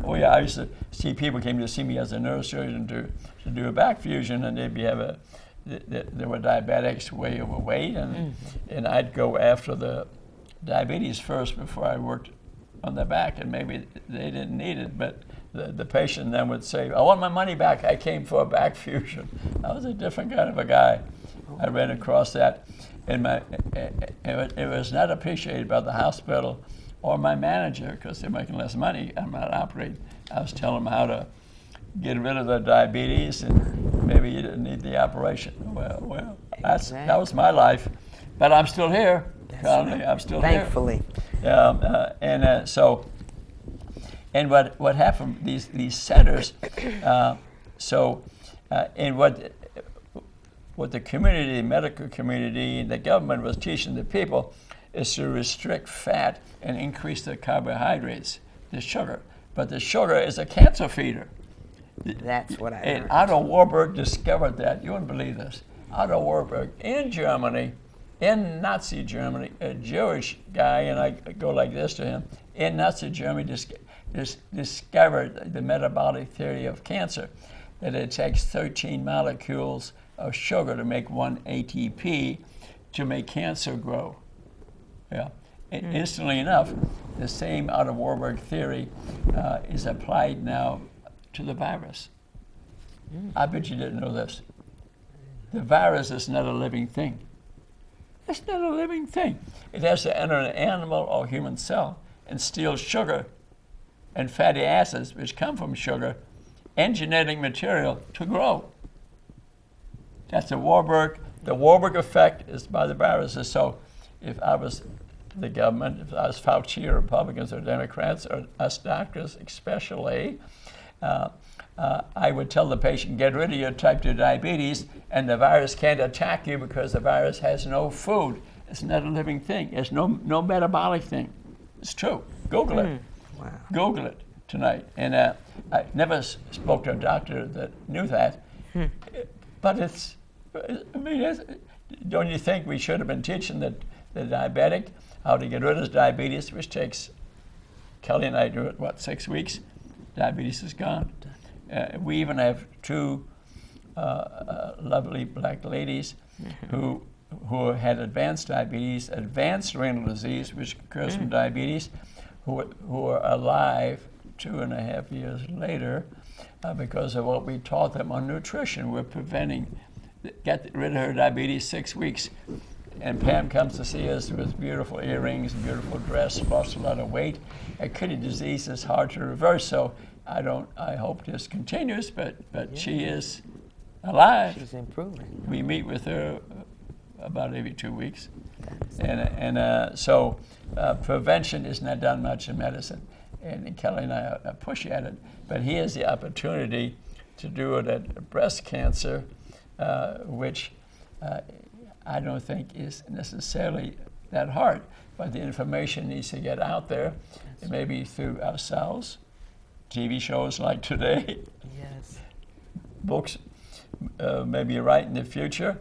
Oh yeah, I used to see people came to see me as a neurosurgeon to do a back fusion, and they'd they were diabetics, way overweight, and I'd go after the diabetes first before I worked on the back, and maybe they didn't need it, but the patient then would say, I want my money back, I came for a back fusion. I was a different kind of a guy. I ran across that, and it was not appreciated by the hospital or my manager, because they're making less money. I'm not operating. I was telling them how to get rid of the diabetes, and maybe you didn't need the operation. Well, that was my life, but I'm still here. Conley, I'm still Thankfully. here. And what happened? These centers. And what the community, the medical community, and the government was teaching the people is to restrict fat and increase the carbohydrates, the sugar. But the sugar is a cancer feeder. That's what I And heard. Otto Warburg discovered that. You wouldn't believe this. Otto Warburg in Germany, in Nazi Germany, a Jewish guy, and I go like this to him, in Nazi Germany discovered the metabolic theory of cancer, that it takes 13 molecules of sugar to make 1 ATP to make cancer grow. Yeah. And instantly enough, the same Otto Warburg theory is applied now to the virus. I bet you didn't know this. The virus is not a living thing. It's not a living thing. It has to enter an animal or human cell and steal sugar and fatty acids, which come from sugar, and genetic material to grow. That's the Warburg effect is by the viruses. So if I was the government, if I was Fauci or Republicans or Democrats or us doctors especially, I would tell the patient, get rid of your type 2 diabetes, and the virus can't attack you because the virus has no food. It's not a living thing. It's no metabolic thing. It's true. Google it. Wow. Google it. tonight. And I never spoke to a doctor that knew that. But don't you think we should have been teaching the diabetic how to get rid of his diabetes, which takes, Kelly and I do it, 6 weeks? Diabetes is gone. We even have two lovely black ladies who had advanced diabetes, advanced renal disease, which occurs from diabetes, who are alive 2.5 years later because of what we taught them on nutrition. We're get rid of her diabetes 6 weeks. And Pam comes to see us with beautiful earrings, beautiful dress, lost a lot of weight. Kidney disease is hard to reverse, so I hope this continues, but she is alive. She's improving. We meet with her about every 2 weeks. So prevention is not done much in medicine. And Kelly and I are pushing at it, but he has the opportunity to do it at breast cancer, which I don't think is necessarily that hard, but the information needs to get out there, maybe through ourselves, TV shows like today, Yes. books, maybe write in the future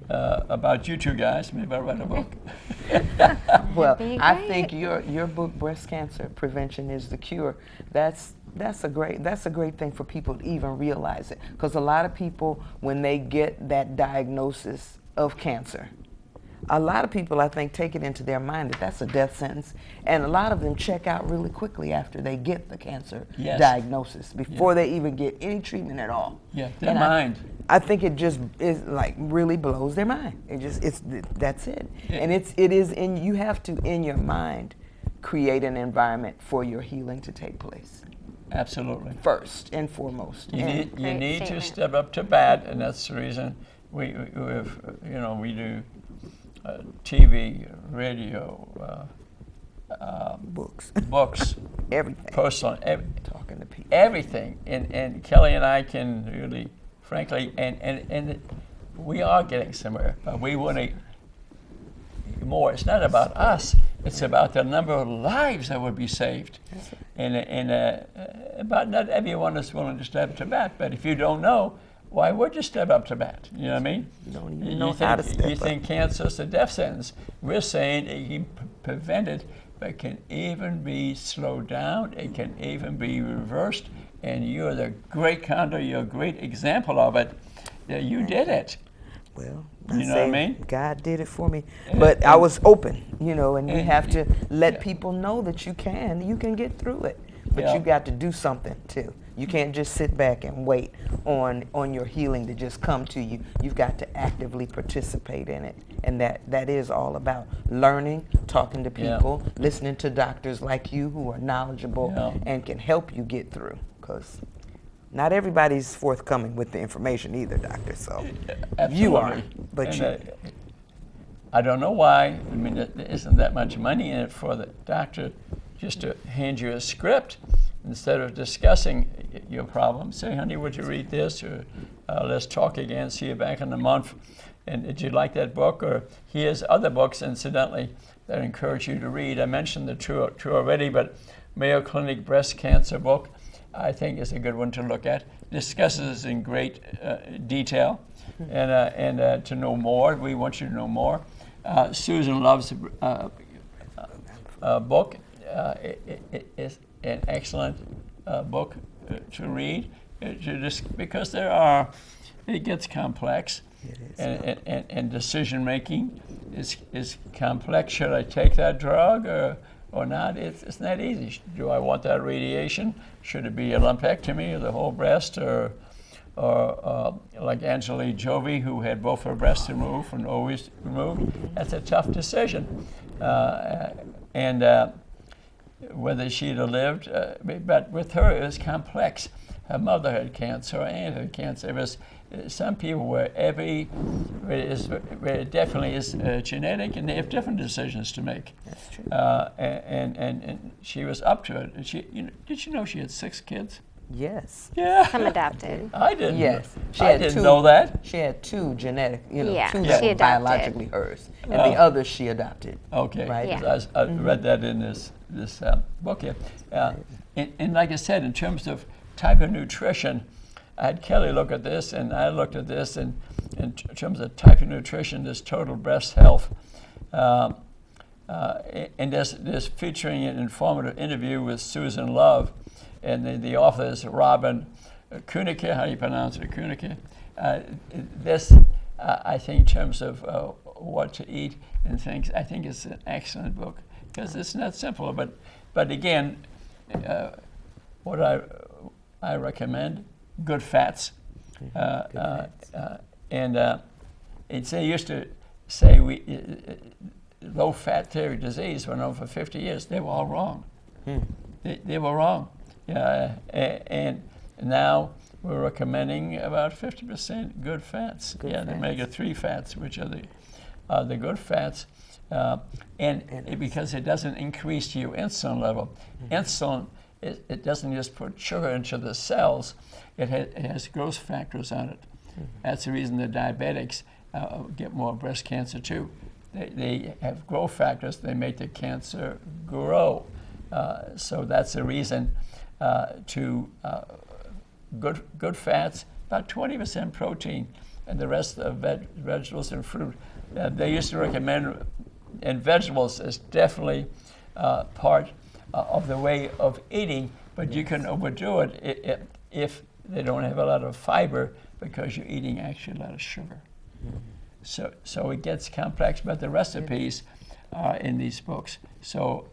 about you two guys. Maybe I'll write a book. Well, That'd be I great. think your book, Breast Cancer Prevention is the Cure, that's a great thing for people to even realize it, because a lot of people, when they get that diagnosis of cancer, a lot of people, I think, take it into their mind that that's a death sentence, and a lot of them check out really quickly after they get the cancer diagnosis, before they even get any treatment at all. Yeah, their mind. I think it just is like really blows their mind. That's it. And you have to, in your mind, create an environment for your healing to take place. Absolutely. First and foremost. You need Great to statement. step up to bat, and that's the reason we do TV, radio, books, Everything. personal, Talking to people. everything. And Kelly and I can really, frankly, and we are getting somewhere, but we want to more. It's not about us. It's about the number of lives that would be saved. But not everyone is willing to step to bat. But if you don't know, why would you step up to bat? You know what I mean? You don't even know how to step You up. think cancer is a death sentence. We're saying it can be prevented, but can even be slowed down. It can even be reversed. And you're the great conduit. You're a great example of it. That you did it. Well, You know what I mean? God did it for me. But I was open, and you have to let people know that you can get through it. But you got to do something too. You can't just sit back and wait on your healing to just come to you. You've got to actively participate in it. And that is all about learning, talking to people, listening to doctors like you who are knowledgeable and can help you get through. Because not everybody's forthcoming with the information either, doctor. So you are, but I don't know why. I mean, there isn't that much money in it for the doctor just to hand you a script instead of discussing your problem. Say, honey, would you read this? Or let's talk again, see you back in a month. And did you like that book? Or here's other books, incidentally, that I encourage you to read. I mentioned the two already, but Mayo Clinic Breast Cancer book, I think, is a good one to look at. Discusses in great detail. And to know more, we want you to know more. Susan Love's book is an excellent book to read, because it gets complex. It is. And decision making is complex. Should I take that drug or not? It's not easy. Do I want that radiation? Should it be a lumpectomy of the whole breast, or like Angela Jovi, who had both her breasts removed and always removed? That's a tough decision. And whether she'd have lived, but with her it was complex. Her mother had cancer, her aunt had cancer. It was some people where it definitely is genetic, and they have different decisions to make. That's true. And she was up to it. And did you know she had 6 kids? Yes. Yeah. Some adopted. I didn't. Yes. I didn't know that. She had two genetic, Yeah, two that she were adopted. biologically hers, and the others she adopted. Okay. Right. Yeah. 'Cause I read that in this book here. And like I said, in terms of type of nutrition, I had Kelly look at this, and I looked at this, and in terms of type of nutrition, there's Total Breast Health. And there's featuring an informative interview with Susan Love, and the author is Robin Kunicke. How do you pronounce it, Kunicke? This, I think, in terms of what to eat and things, I think it's an excellent book because it's not simple. But again, what I recommend, good fats. And they used to say low-fat theory disease went on for 50 years. They were all wrong. They were wrong. And now we're recommending about 50% good fats. The omega-3 fats, which are the good fats. Because it doesn't increase your insulin level. Insulin, it doesn't just put sugar into the cells. It has growth factors on it. That's the reason the diabetics get more breast cancer too. They have growth factors. They make the cancer grow. So that's the reason to good fats, about 20% protein, and the rest of vegetables and fruit. They used to recommend, and vegetables is definitely part of the way of eating, but you can overdo it if they don't have a lot of fiber because you're eating actually a lot of sugar. So it gets complex, but the recipes are in these books. So,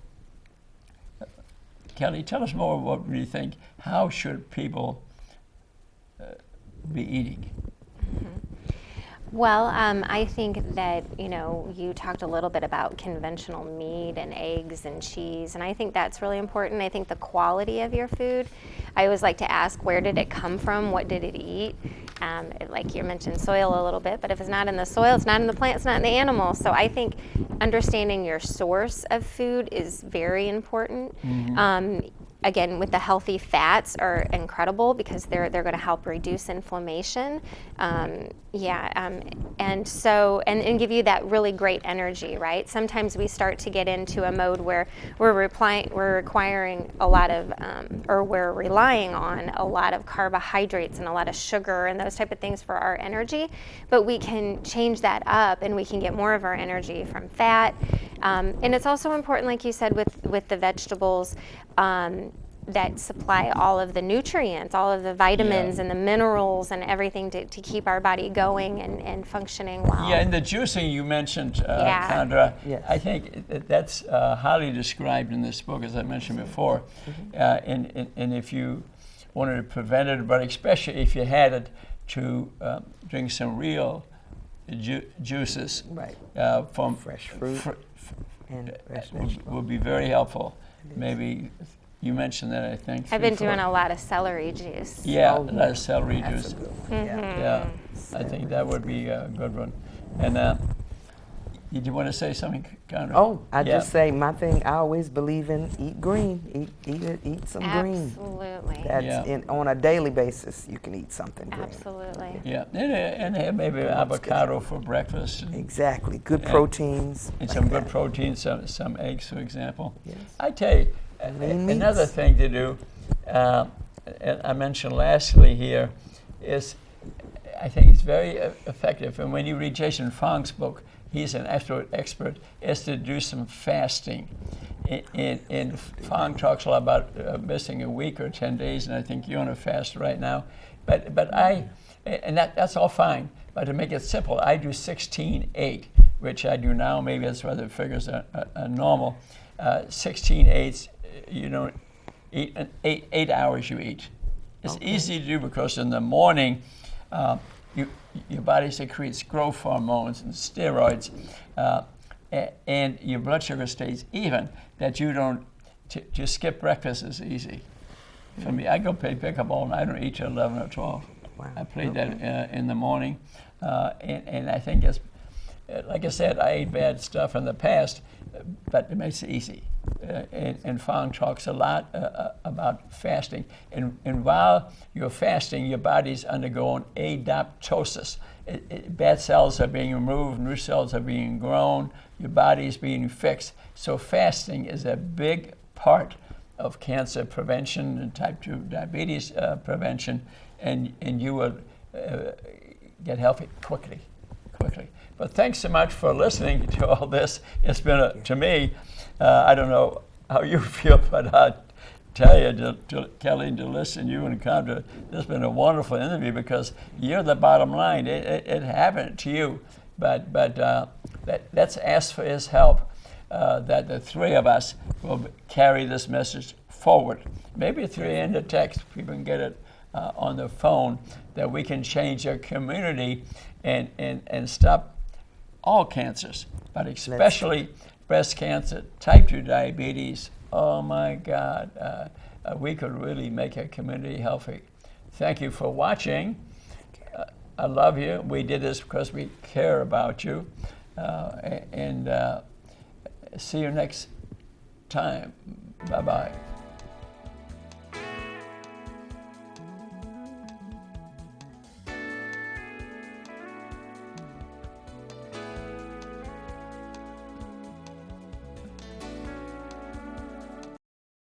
Kelly, tell us more what you think. How should people be eating? Well, I think that, you talked a little bit about conventional meat and eggs and cheese, and I think that's really important. I think the quality of your food, I always like to ask, where did it come from? What did it eat? Like you mentioned soil a little bit, but if it's not in the soil, it's not in the plant, it's not in the animal. So I think understanding your source of food is very important. Again, with the healthy fats are incredible because they're going to help reduce inflammation. And give you that really great energy, right? Sometimes we start to get into a mode where we're requiring a lot of, or we're relying on a lot of carbohydrates and a lot of sugar and those type of things for our energy. But we can change that up and we can get more of our energy from fat. And it's also important, like you said, with the vegetables, that supply all of the nutrients, all of the vitamins and the minerals and everything to keep our body going and functioning well. Yeah, and the juicing you mentioned, Kendra, Yes. I think that's highly described in this book, as I mentioned before. And if you wanted to prevent it, but especially if you had it, to drink some real juices from fresh fruit and fresh vegetables would be very helpful. Maybe you mentioned that, I think. I've been doing a lot of celery juice. Yeah, a lot of celery juice. Yeah. I think that would be a good one. And did you want to say something, Kendra? Oh, I just say my thing. I always believe in eat green. Eat some green. Absolutely. That's on a daily basis. You can eat something green. Absolutely. Yeah, and have maybe avocado for breakfast. Exactly. Good proteins. And like some that. good protein, some eggs, for example. Yes. I tell you, Lean another meats. thing to do, and I mentioned lastly here, is I think it's very effective. And when you read Jason Fong's book, he's an expert, is to do some fasting. And Fong talks a lot about missing a week or 10 days, and I think you're on a fast right now. But that's all fine. But to make it simple, I do 16-8, which I do now. Maybe that's why the figures are normal. 16-8, you don't eat, 8 hours you eat. It's easy to do because in the morning, your body secretes growth hormones and steroids, and your blood sugar stays even, that you don't, to skip breakfast is easy. For me, I go play pickup all night. I don't eat till 11 or 12. Wow. I played that in the morning, and I think it's, like I said, I ate bad stuff in the past, but it makes it easy. and Fong talks a lot about fasting. And while you're fasting, your body's undergoing adaptosis. Bad cells are being removed, new cells are being grown, your body's being fixed. So fasting is a big part of cancer prevention and type 2 diabetes prevention, and you will get healthy quickly. But thanks so much for listening to all this. It's been, to me, I don't know how you feel, but I tell you, Kelly, to listen to you and come to, this has been a wonderful interview because you're the bottom line. It happened to you, but let's ask for his help, that the three of us will carry this message forward. Maybe through the end of text, people can get it on the phone, that we can change our community and stop all cancers, but especially breast cancer, type 2 diabetes. Oh my God, we could really make our community healthy. Thank you for watching. I love you. We did this because we care about you. And see you next time. Bye-bye.